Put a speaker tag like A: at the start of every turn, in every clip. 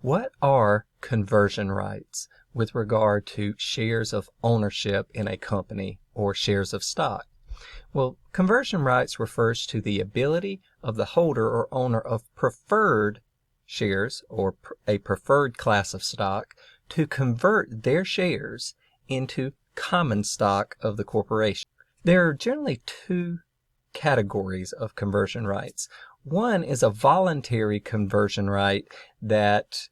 A: What are conversion rights with regard to shares of ownership in a company or shares of stock? Well, conversion rights refers to the ability of the holder or owner of preferred shares or a preferred class of stock to convert their shares into common stock of the corporation. There are generally two categories of conversion rights. One is a voluntary conversion right that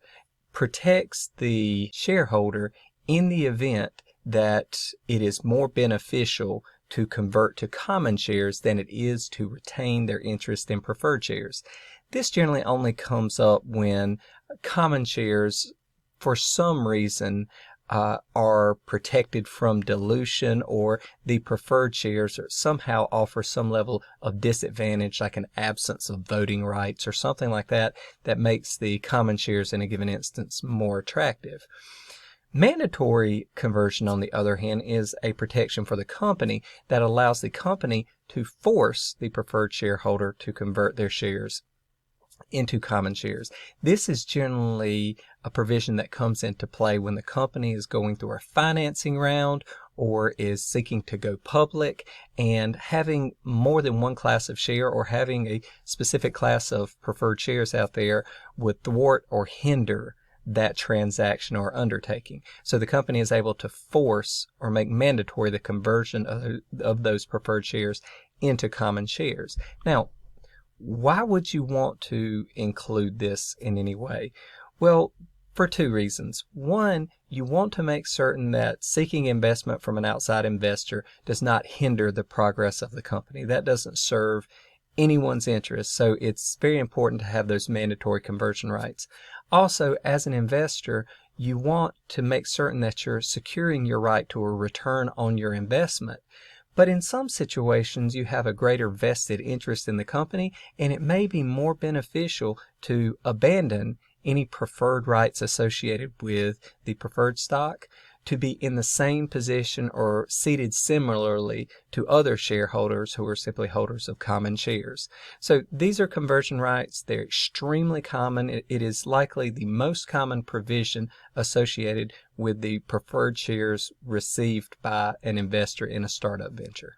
A: protects the shareholder in the event that it is more beneficial to convert to common shares than it is to retain their interest in preferred shares. This generally only comes up when common shares, for some reason, are protected from dilution, or the preferred shares somehow offer some level of disadvantage, like an absence of voting rights or something like that, that makes the common shares in a given instance more attractive. Mandatory conversion, on the other hand, is a protection for the company that allows the company to force the preferred shareholder to convert their shares into common shares. This is generally a provision that comes into play when the company is going through a financing round or is seeking to go public, and having more than one class of share or having a specific class of preferred shares out there would thwart or hinder that transaction or undertaking. So the company is able to force or make mandatory the conversion of those preferred shares into common shares. Now, why would you want to include this in any way? Well, for two reasons. One, you want to make certain that seeking investment from an outside investor does not hinder the progress of the company. That doesn't serve anyone's interest, so it's very important to have those mandatory conversion rights. Also, as an investor, you want to make certain that you're securing your right to a return on your investment. But in some situations, you have a greater vested interest in the company, and it may be more beneficial to abandon any preferred rights associated with the preferred stock to be in the same position or seated similarly to other shareholders who are simply holders of common shares. So these are conversion rights. They're extremely common. It is likely the most common provision associated with the preferred shares received by an investor in a startup venture.